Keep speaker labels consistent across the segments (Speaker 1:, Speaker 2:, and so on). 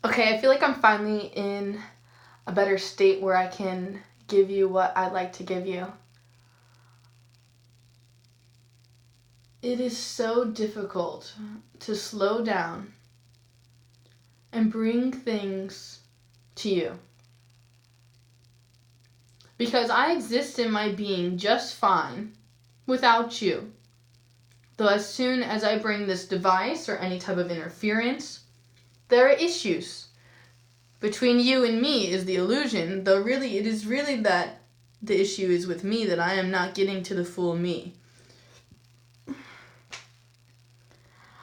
Speaker 1: Okay, I feel like I'm finally in a better state where I can give you what I'd like to give you. It is so difficult to slow down and bring things to you. Because I exist in my being just fine without you. Though as soon as I bring this device or any type of interference, there are issues. Between you and me is the illusion, though really it is really that the issue is with me, that I am not getting to the full me.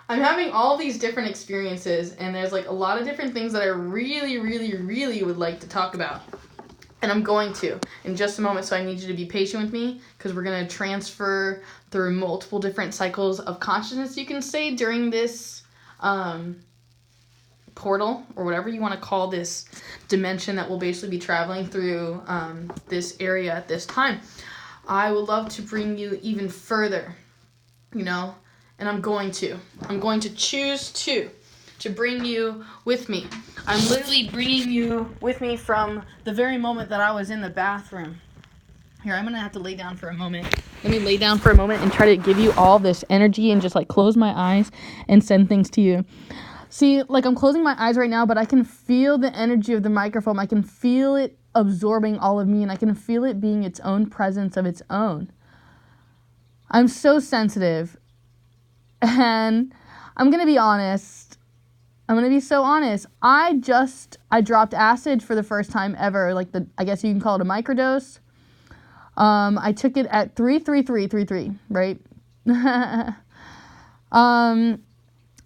Speaker 1: I'm having all these different experiences, and there's like a lot of different things that I really, really, really would like to talk about. And I'm going to in just a moment, so I need you to be patient with me, because we're going to transfer through multiple different cycles of consciousness, you can say, during this portal, or whatever you want to call this dimension that will basically be traveling through this area at this time. I would love to bring you even further, and I'm going to choose to bring you with me. I'm literally bringing you with me from the very moment that I was in the bathroom. Here, I'm going to have to lay down for a moment. Let me lay down for a moment and try to give you all this energy and just like close my eyes and send things to you. See, like I'm closing my eyes right now, but I can feel the energy of the microphone. I can feel it absorbing all of me, and I can feel it being its own presence of its own. I'm so sensitive, and I'm going to be honest. I'm going to be so honest. I dropped acid for the first time ever, I guess you can call it a microdose. I took it at 33333, right?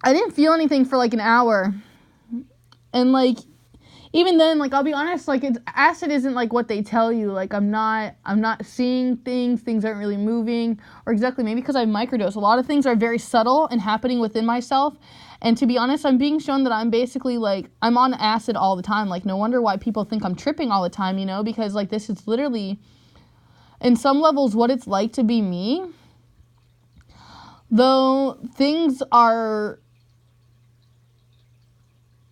Speaker 1: I didn't feel anything for like an hour. And like, even then, like, I'll be honest, like, acid isn't like what they tell you. Like, I'm not seeing things aren't really moving, or exactly, maybe because I microdose. A lot of things are very subtle and happening within myself. And to be honest, I'm being shown that I'm basically like, I'm on acid all the time. Like, no wonder why people think I'm tripping all the time, because like this is literally, in some levels, what it's like to be me. Though things are,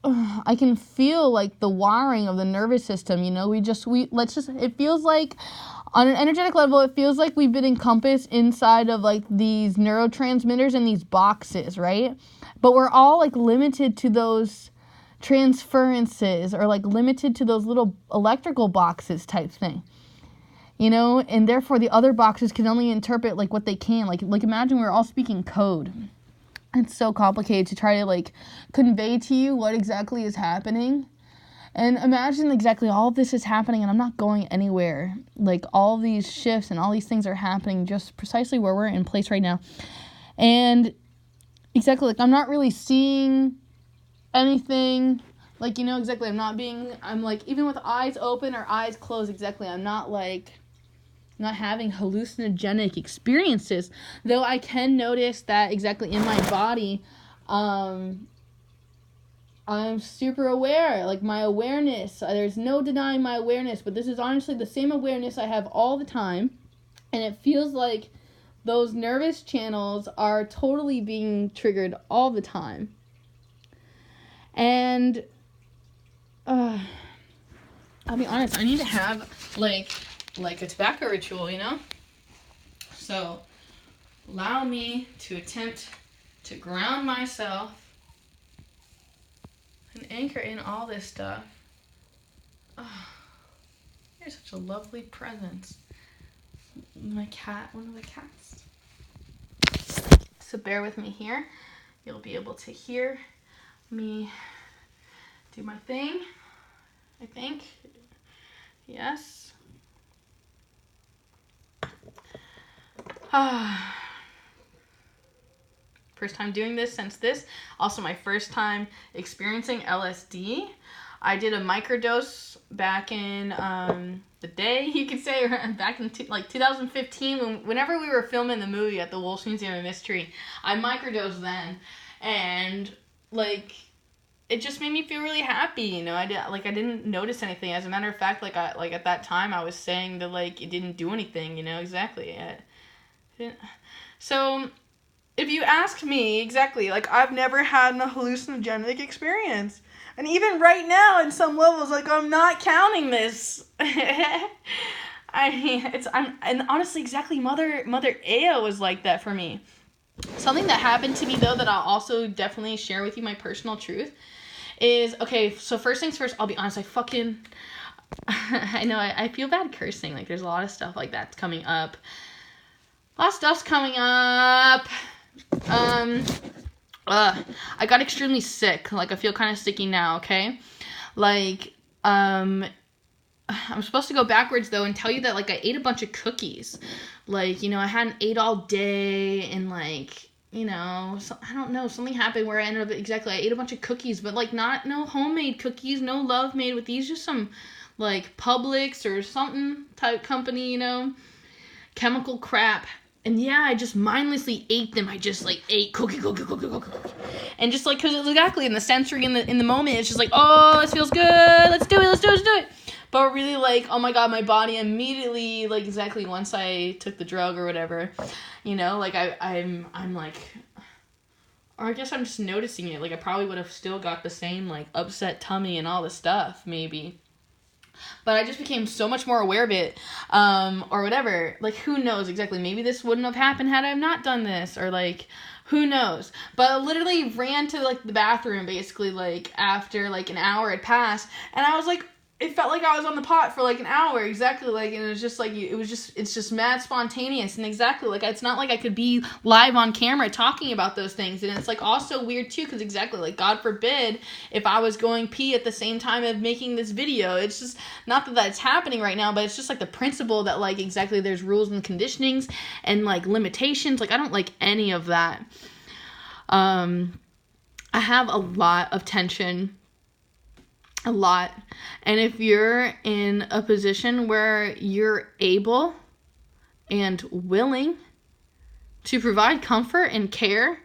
Speaker 1: I can feel like the wiring of the nervous system, it feels like on an energetic level, it feels like we've been encompassed inside of like these neurotransmitters in these boxes, right? But we're all like limited to those transferences, or like limited to those little electrical boxes type thing, and therefore the other boxes can only interpret like what they can. Like imagine we're all speaking code. It's so complicated to try to like convey to you what exactly is happening. And imagine exactly all of this is happening and I'm not going anywhere. Like all these shifts and all these things are happening just precisely where we're in place right now. And exactly, like I'm not really seeing anything. Like, exactly, I'm like, even with eyes open or eyes closed, exactly, I'm not having hallucinogenic experiences, though I can notice that exactly in my body, I'm super aware, like my awareness, there's no denying my awareness, but this is honestly the same awareness I have all the time, and it feels like those nervous channels are totally being triggered all the time. And, I'll be honest, I need to have, like a tobacco ritual, So, allow me to attempt to ground myself and anchor in all this stuff. Oh, you're such a lovely presence. One of the cats. So bear with me here. You'll be able to hear me do my thing, I think. Yes. First time doing this since this. Also my first time experiencing LSD. I did a microdose back in the day, you could say, back in 2015, whenever we were filming the movie at the Wolf's Museum of Mystery. I microdosed then, and like it just made me feel really happy. I didn't notice anything. As a matter of fact, at that time I was saying that like it didn't do anything. Exactly. So
Speaker 2: if you ask me, exactly, like, I've never had a hallucinogenic experience. And even right now, in some levels, like, I'm not counting this. I mean, and honestly, exactly, Mother Aya was like that for me. Something that happened to me, though, that I'll also definitely share with you, my personal truth, is, okay, so first things first, I'll be honest, I know, I feel bad cursing, like, there's a lot of stuff like that's coming up. A lot of stuff's coming up. I got extremely sick. Like, I feel kind of sticky now, okay? Like, I'm supposed to go backwards, though, and tell you that, like, I ate a bunch of cookies. Like, I hadn't ate all day, and, like, I don't know, something happened where I ended up, I ate a bunch of cookies, but, like, no homemade cookies, no Love Made with these, just some, like, Publix or something type company, chemical crap. And yeah, I just mindlessly ate them. I just, like, ate cookie. And just, like, because exactly in the sensory, in the moment, it's just like, oh, this feels good. Let's do it. But really, like, oh my God, my body immediately, like, exactly once I took the drug or whatever, like, I'm like, or I guess I'm just noticing it. Like, I probably would have still got the same, like, upset tummy and all the stuff, maybe. But I just became so much more aware of it, or whatever. Like, who knows exactly? Maybe this wouldn't have happened had I not done this, or, like, who knows? But I literally ran to, like, the bathroom, basically, like, after, like, an hour had passed, and I was like, it felt like I was on the pot for, like, an hour, exactly, like, and it was just, like, it's just mad spontaneous, and exactly, like, it's not like I could be live on camera talking about those things, and it's, like, also weird, too, because exactly, like, God forbid if I was going pee at the same time of making this video. It's just, not that that's happening right now, but it's just, like, the principle that, like, exactly, there's rules and conditionings, and, like, limitations. Like, I don't like any of that. I have a lot of tension. A lot. And if you're in a position where you're able and willing to provide comfort and care,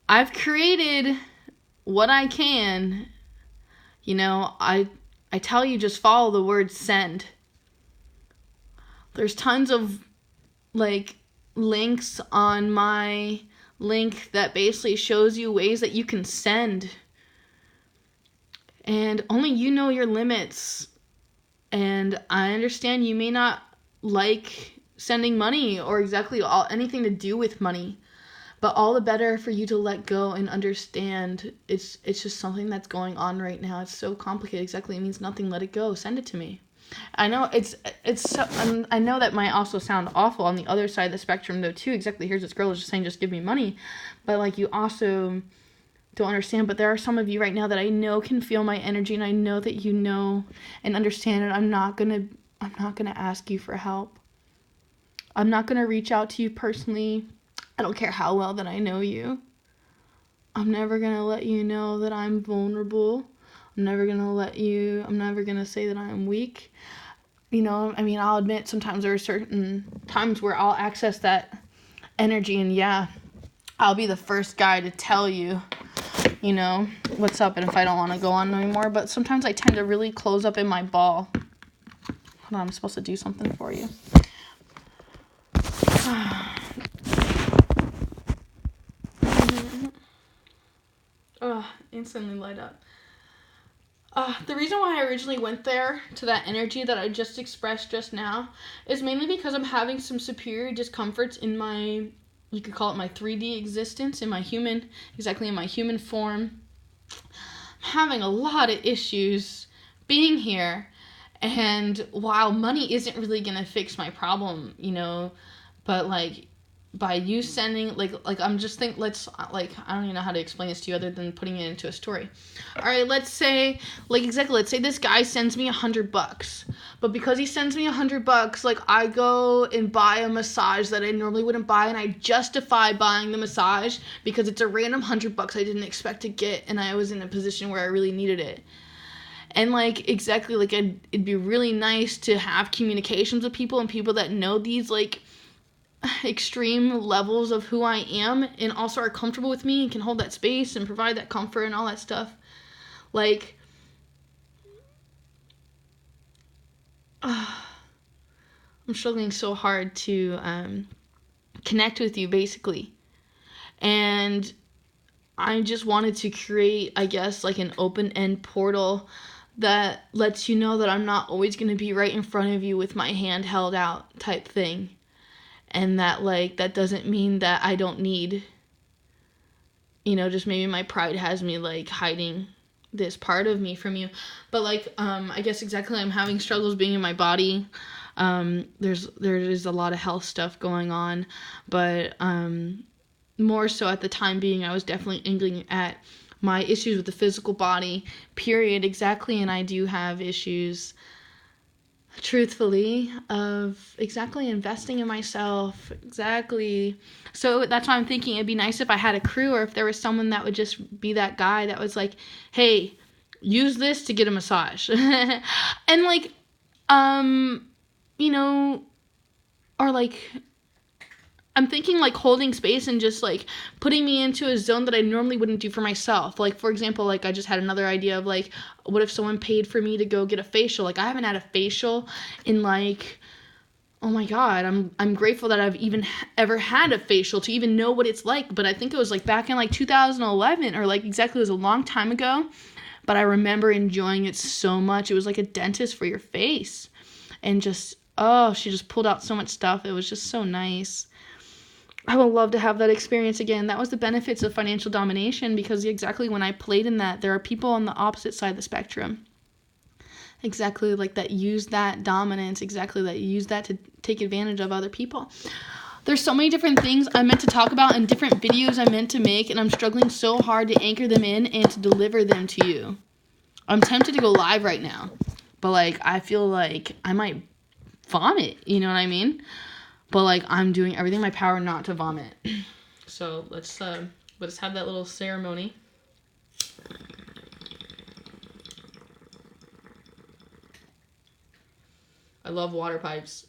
Speaker 2: I've created what I can. I tell you, just follow the word send. There's tons of, like, links on my link that basically shows you ways that you can send. And only you know your limits. And I understand you may not like sending money or exactly anything to do with money. But all the better for you to let go and understand it's just something that's going on right now. It's so complicated. Exactly. It means nothing. Let it go. Send it to me. I know I know that might also sound awful on the other side of the spectrum, though, too. Exactly. Here's this girl who's just saying, just give me money. But, like, you also don't understand. But there are some of you right now that I know can feel my energy, and I know that you know and understand it. I'm not gonna ask you for help. I'm not gonna reach out to you personally. I don't care how well that I know you. I'm never gonna let you know that I'm vulnerable. I'm never gonna say that I'm weak. I'll admit sometimes there are certain times where I'll access that energy, and yeah, I'll be the first guy to tell you, what's up, and if I don't want to go on anymore. But sometimes I tend to really close up in my ball. Hold on, I'm supposed to do something for you. Instantly light up. The reason why I originally went there to that energy that I just expressed just now is mainly because I'm having some superior discomforts in my, you could call it my 3D existence, in my human form. I'm having a lot of issues being here, and while money isn't really going to fix my problem, but, like, by you sending, like I'm just think let's, like, I don't even know how to explain this to you other than putting it into a story. All right, let's say, like, exactly, let's say this guy sends me $100, but because he sends me $100, like, I go and buy a massage that I normally wouldn't buy, and I justify buying the massage because it's a random $100 I didn't expect to get, and I was in a position where I really needed it. And, like, exactly, like, it'd be really nice to have communications with people and people that know these, like, extreme levels of who I am and also are comfortable with me and can hold that space and provide that comfort and all that stuff. Like, I'm struggling so hard to connect with you, basically. And I just wanted to create, I guess, like an open-end portal that lets you know that I'm not always going to be right in front of you with my hand held out type thing. And that, like, that doesn't mean that I don't need, you know, just maybe my pride has me, like, hiding this part of me from you. But, like, I guess exactly, I'm having struggles being in my body. There is a lot of health stuff going on. But, more so at the time being, I was definitely angling at my issues with the physical body, period, exactly. And I do have issues, truthfully, of exactly investing in myself, exactly. So that's why I'm thinking it'd be nice if I had a crew, or if there was someone that would just be that guy that was like, hey, use this to get a massage. And like, you know, or like, I'm thinking like holding space and just like putting me into a zone that I normally wouldn't do for myself. Like, for example, like I just had another idea of like, what if someone paid for me to go get a facial? Like, I haven't had a facial in like, oh my God, I'm grateful that I've even ever had a facial to even know what it's like. But I think it was like back in like 2011, or like exactly, it was a long time ago. But I remember enjoying it so much. It was like a dentist for your face. And just, oh, she just pulled out so much stuff. It was just so nice. I would love to have that experience again. That was the benefits of financial domination, because exactly when I played in that, there are people on the opposite side of the spectrum. Exactly like that use that dominance, exactly that use that to take advantage of other people. There's so many different things I meant to talk about and different videos I meant to make, and I'm struggling so hard to anchor them in and to deliver them to you. I'm tempted to go live right now, but like I feel like I might vomit, you know what I mean? But like I'm doing everything in my power not to vomit. So let's have that little ceremony. I love water pipes.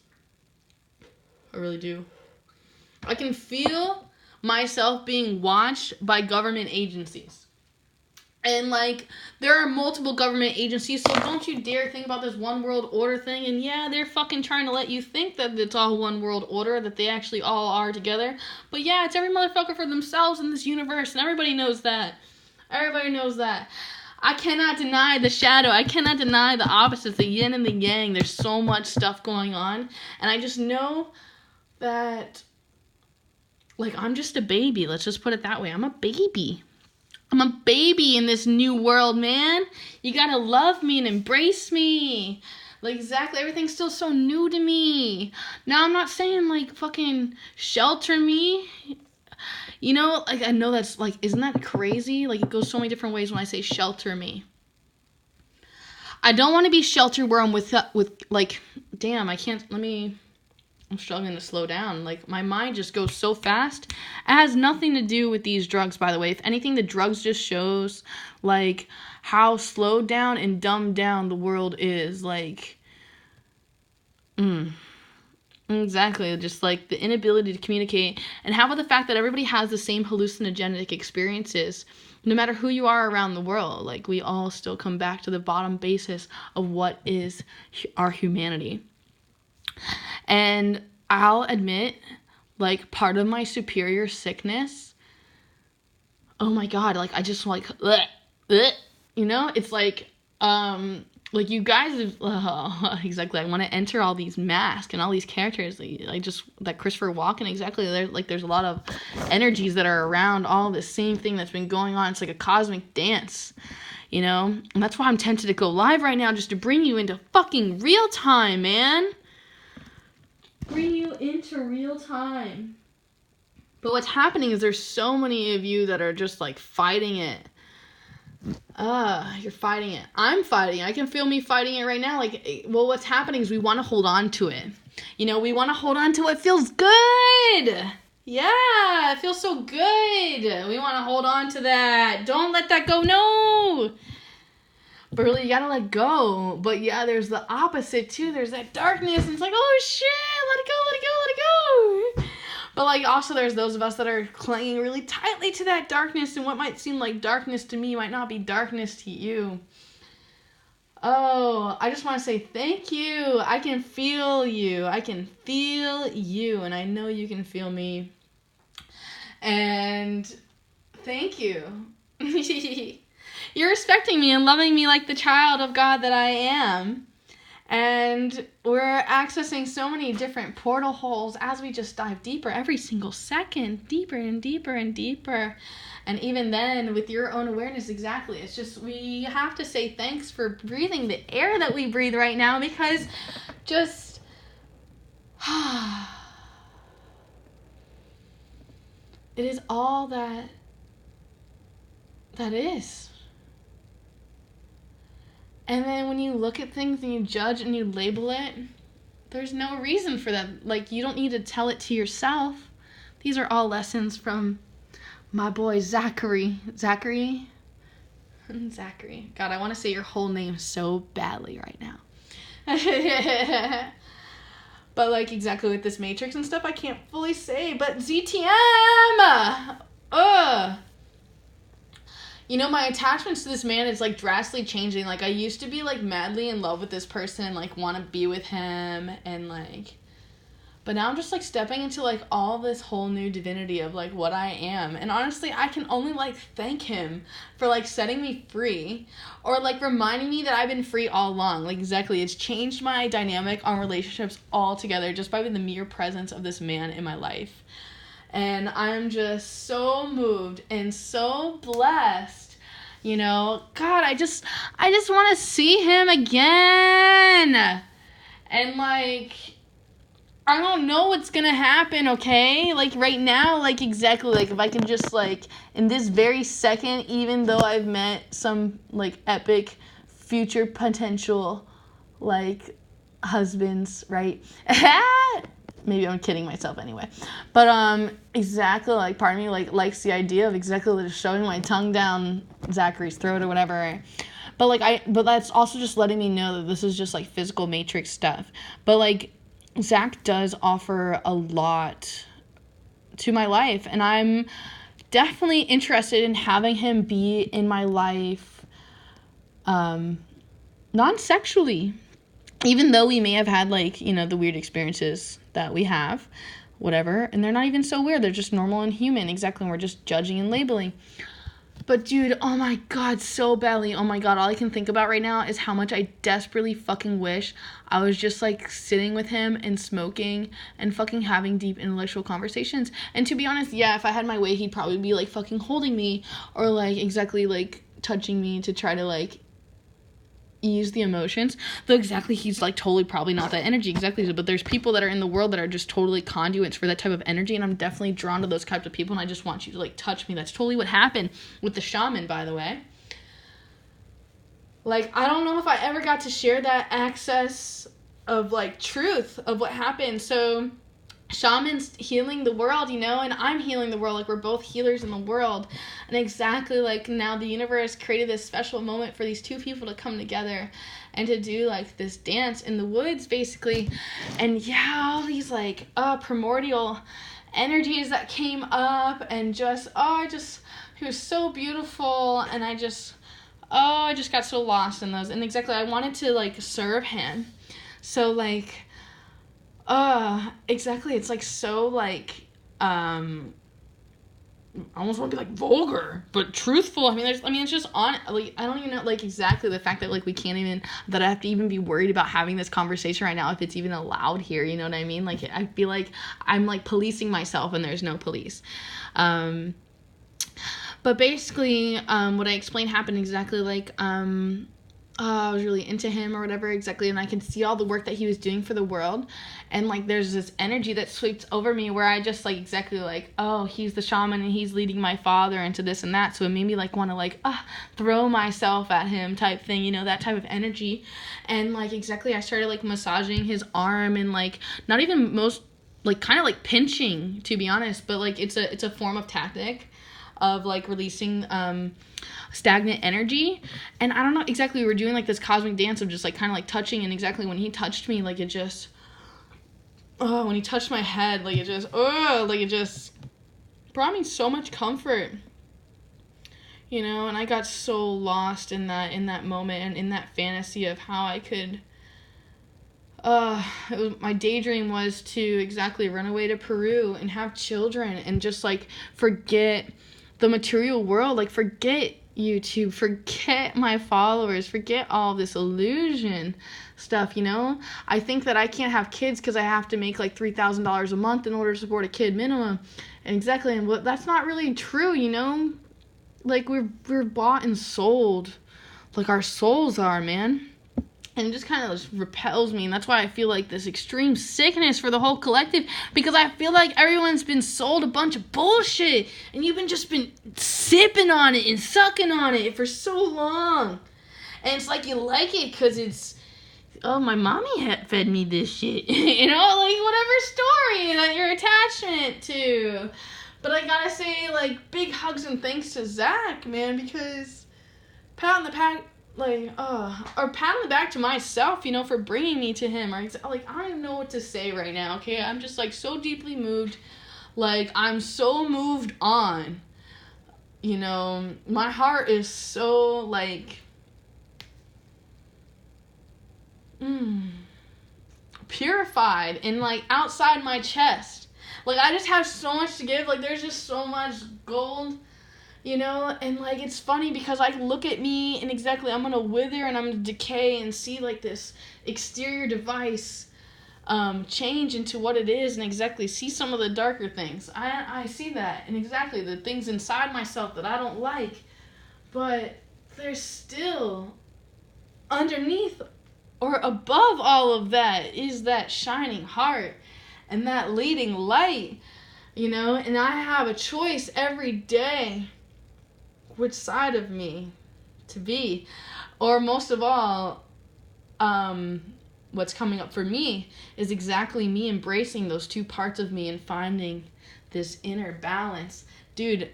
Speaker 2: I really do. I can feel myself being watched by government agencies. And, like, there are multiple government agencies, so don't you dare think about this one world order thing. And, yeah, they're fucking trying to let you think that it's all one world order, that they actually all are together. But, yeah, it's every motherfucker for themselves in this universe, and everybody knows that. Everybody knows that. I cannot deny the shadow. I cannot deny the opposites, the yin and the yang. There's so much stuff going on. And I just know that, like, I'm just a baby. Let's just put it that way. I'm a baby. I'm a baby in this new world, man. You gotta love me and embrace me. Like, exactly, everything's still so new to me. Now, I'm not saying, like, fucking shelter me. You know, like, I know that's, like, isn't that crazy? Like, it goes so many different ways when I say shelter me. I don't want to be sheltered where I'm with, like, damn, I can't, I'm struggling to slow down. Like, my mind just goes so fast. It has nothing to do with these drugs, by the way. If anything, the drugs just shows, like, how slowed down and dumbed down the world is. Like, exactly. Just, like, the inability to communicate. And how about the fact that everybody has the same hallucinogenic experiences? No matter who you are around the world, like, we all still come back to the bottom basis of what is our humanity. And I'll admit, like, part of my superior sickness, oh my God, like, I just, like, you know, it's like you guys, exactly, I want to enter all these masks and all these characters, like, just, that Christopher Walken, exactly, there's a lot of energies that are around all the same thing that's been going on. It's like a cosmic dance, you know, and that's why I'm tempted to go live right now, just to bring you into fucking real time, man. Bring you into real time. But what's happening is there's so many of you that are just like fighting it. You're fighting it. I'm fighting it. I can feel me fighting it right now. Like, well, what's happening is we want to hold on to it. You know, we want to hold on to what feels good. Yeah, it feels so good. We want to hold on to that. Don't let that go. No. But really, you gotta let go. But yeah, there's the opposite too. There's that darkness, and it's like, oh shit, let it go, let it go, let it go. But like, also there's those of us that are clinging really tightly to that darkness, and what might seem like darkness to me might not be darkness to you. Oh, I just want to say thank you. I can feel you. I can feel you, and I know you can feel me. And thank you. You're respecting me and loving me like the child of God that I am. And we're accessing so many different portal holes as we just dive deeper every single second, deeper and deeper and deeper. And even then, with your own awareness, exactly, it's just we have to say thanks for breathing the air that we breathe right now, because just it is all that is. And then when you look at things and you judge and you label it, there's no reason for that. Like, you don't need to tell it to yourself. These are all lessons from my boy Zachary. Zachary. God, I want to say your whole name so badly right now. But like exactly with this matrix and stuff, I can't fully say. But ZTM! You know, my attachments to this man is like drastically changing. Like, I used to be like madly in love with this person and like want to be with him and like, but now I'm just like stepping into like all this whole new divinity of like what I am. And honestly, I can only like thank him for like setting me free, or like reminding me that I've been free all along. Like, exactly, it's changed my dynamic on relationships altogether just by the mere presence of this man in my life. And I'm just so moved and so blessed. You know, God, I just want to see him again. And like, I don't know what's gonna happen, okay? Like, right now, like, exactly, like, if I can just, like, in this very second, even though I've met some, like, epic future potential, like, husbands, right? Maybe I'm kidding myself anyway. But, exactly, like, part of me, like, likes the idea of exactly just shoving my tongue down Zachary's throat or whatever. But that's also just letting me know that this is just, like, physical matrix stuff. But, like, Zach does offer a lot to my life, and I'm definitely interested in having him be in my life non-sexually, even though we may have had, like, you know, the weird experiences that we have, whatever, and they're not even so weird, they're just normal and human, exactly, and we're just judging and labeling. But dude, oh my God, so badly, oh my God, all I can think about right now is how much I desperately fucking wish I was just like sitting with him and smoking and fucking having deep intellectual conversations. And to be honest, yeah, if I had my way, he'd probably be like fucking holding me or like exactly like touching me to try to like ease the emotions, though exactly he's like totally probably not that energy, exactly. But there's people that are in the world that are just totally conduits for that type of energy, and I'm definitely drawn to those types of people, and I just want you to like touch me. That's totally what happened with the shaman, by the way. Like, I don't know if I ever got to share that access of like truth of what happened. So shaman's healing the world, you know, and I'm healing the world. Like, we're both healers in the world. And exactly, like, now the universe created this special moment for these two people to come together and to do like this dance in the woods, basically. And yeah, all these like primordial energies that came up, and just he was so beautiful, and I just got so lost in those. And exactly, I wanted to like serve him. So like exactly, it's like so like I almost want to be like vulgar but truthful. It's just on, like, I don't even know like exactly the fact that like we can't even, that I have to even be worried about having this conversation right now if it's even allowed here, you know what I mean? Like, I feel like I'm like policing myself and there's no police. But basically what I explained happened exactly like I was really into him or whatever, exactly, and I could see all the work that he was doing for the world, and like there's this energy that sweeps over me where I just like exactly like, oh, he's the shaman and he's leading my father into this and that, so it made me like want to like throw myself at him type thing, you know, that type of energy. And like exactly, I started like massaging his arm and like not even most like kind of like pinching, to be honest, but like it's a form of tactic of like releasing stagnant energy. And I don't know exactly, we were doing like this cosmic dance of just like kind of like touching, and exactly when he touched me, like it just when he touched my head, like it just brought me so much comfort, you know, and I got so lost in that moment and in that fantasy of how I could my daydream was to exactly run away to Peru and have children and just like forget the material world, like forget YouTube, forget my followers, forget all this illusion stuff, you know? I think that I can't have kids because I have to make like $3,000 a month in order to support a kid minimum. And exactly, and that's not really true, you know? Like we're bought and sold, like our souls are, man. And it just kind of repels me, and that's why I feel like this extreme sickness for the whole collective, because I feel like everyone's been sold a bunch of bullshit, and you've been sipping on it and sucking on it for so long, and it's like you like it because it's, oh, my mommy fed me this shit, you know, like whatever story that you're attaching it to. But I gotta say, like, big hugs and thanks to Zach, man, because pat on the back, like, or pat on the back to myself, you know, for bringing me to him. Or like, I don't even know what to say right now. Okay, I'm just like so deeply moved. Like, I'm so moved on. You know, my heart is so like, purified and like outside my chest. Like, I just have so much to give. Like, there's just so much gold. You know, and like it's funny because I look at me and exactly I'm gonna wither and I'm gonna decay and see like this exterior device change into what it is and exactly see some of the darker things. I see that and exactly the things inside myself that I don't like, but there's still underneath or above all of that is that shining heart and that leading light, you know, and I have a choice every day which side of me to be. Or most of all, what's coming up for me is exactly me embracing those two parts of me and finding this inner balance. Dude,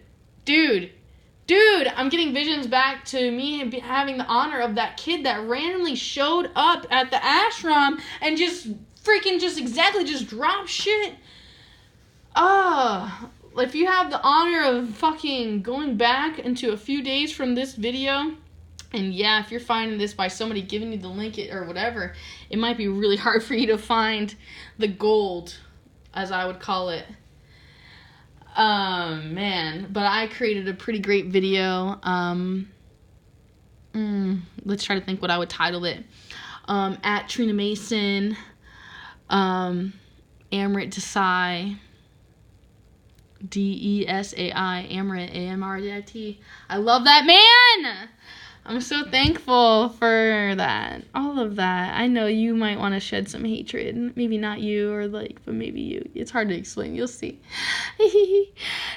Speaker 2: I'm getting visions back to me having the honor of that kid that randomly showed up at the ashram and just freaking just dropped shit. If you have the honor of fucking going back into a few days from this video, and yeah, if you're finding this by somebody giving you the link or whatever, it might be really hard for you to find the gold, as I would call it. Man, but I created a pretty great video. Let's try to think what I would title it. At Trina Mason, Amrit Desai, Desai, Amrit, Amrit. I love that man. I'm so thankful for that. All of that. I know you might want to shed some hatred. Maybe not you, or like, but maybe you. It's hard to explain. You'll see.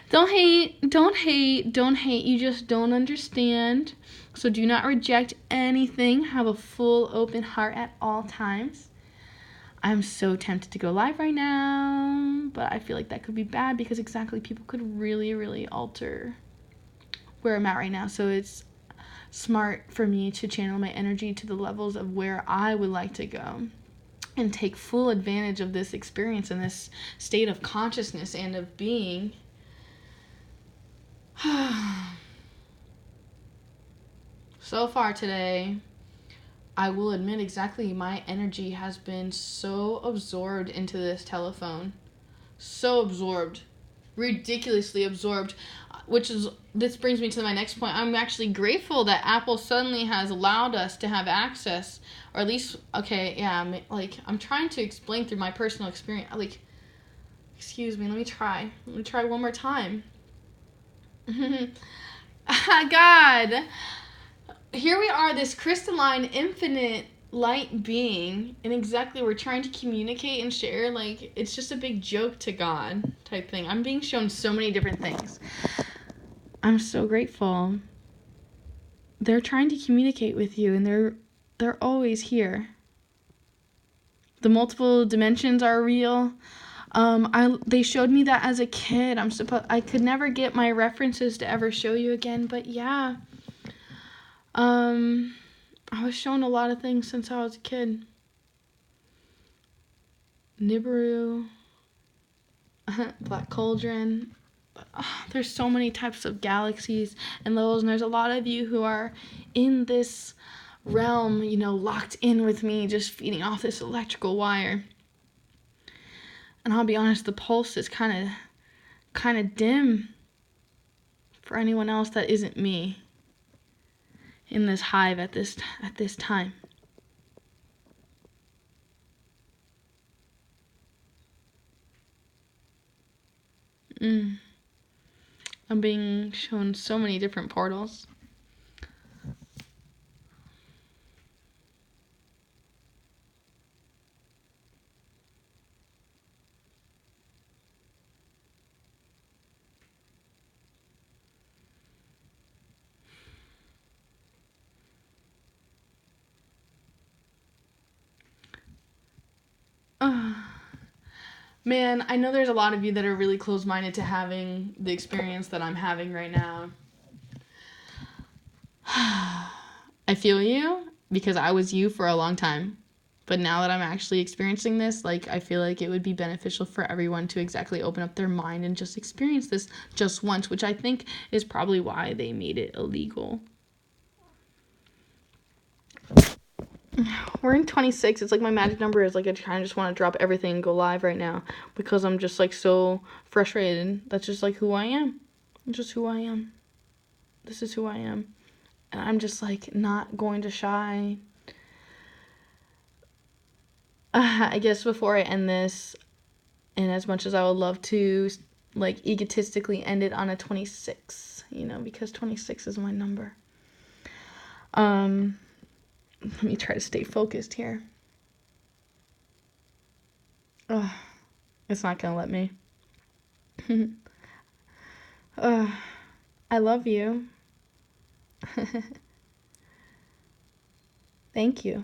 Speaker 2: Don't hate. You just don't understand. So do not reject anything. Have a full open heart at all times. I'm so tempted to go live right now, but I feel like that could be bad because exactly people could really, really alter where I'm at right now. So it's smart for me to channel my energy to the levels of where I would like to go and take full advantage of this experience and this state of consciousness and of being. So far today, I will admit exactly my energy has been so absorbed into this telephone. So absorbed. Ridiculously absorbed. This brings me to my next point. I'm actually grateful that Apple suddenly has allowed us to have access, or at least, okay, yeah, like, I'm trying to explain through my personal experience. Like, excuse me, let me try one more time. God. Here we are, this crystalline, infinite light being, and exactly we're trying to communicate and share, like, it's just a big joke to God type thing. I'm being shown so many different things. I'm so grateful. They're trying to communicate with you, and they're always here. The multiple dimensions are real. They showed me that as a kid. I could never get my references to ever show you again, but yeah. I was shown a lot of things since I was a kid. Nibiru, Black Cauldron, there's so many types of galaxies and levels, and there's a lot of you who are in this realm, you know, locked in with me, just feeding off this electrical wire. And I'll be honest, the pulse is kind of dim for anyone else that isn't me in this hive at this time. I'm being shown so many different portals. Man, I know there's a lot of you that are really close-minded to having the experience that I'm having right now. I feel you, because I was you for a long time. But now that I'm actually experiencing this, like, I feel like it would be beneficial for everyone to exactly open up their mind and just experience this just once, which I think is probably why they made it illegal. We're in 26. It's like my magic number is like I kind of just want to drop everything and go live right now because I'm just like so frustrated. That's just like who I am. It's just who I am. This is who I am. And I'm just like not going to shy. I guess before I end this, and as much as I would love to like egotistically end it on a 26, you know, because 26 is my number. Let me try to stay focused here. It's not gonna let me. I love you. Thank you.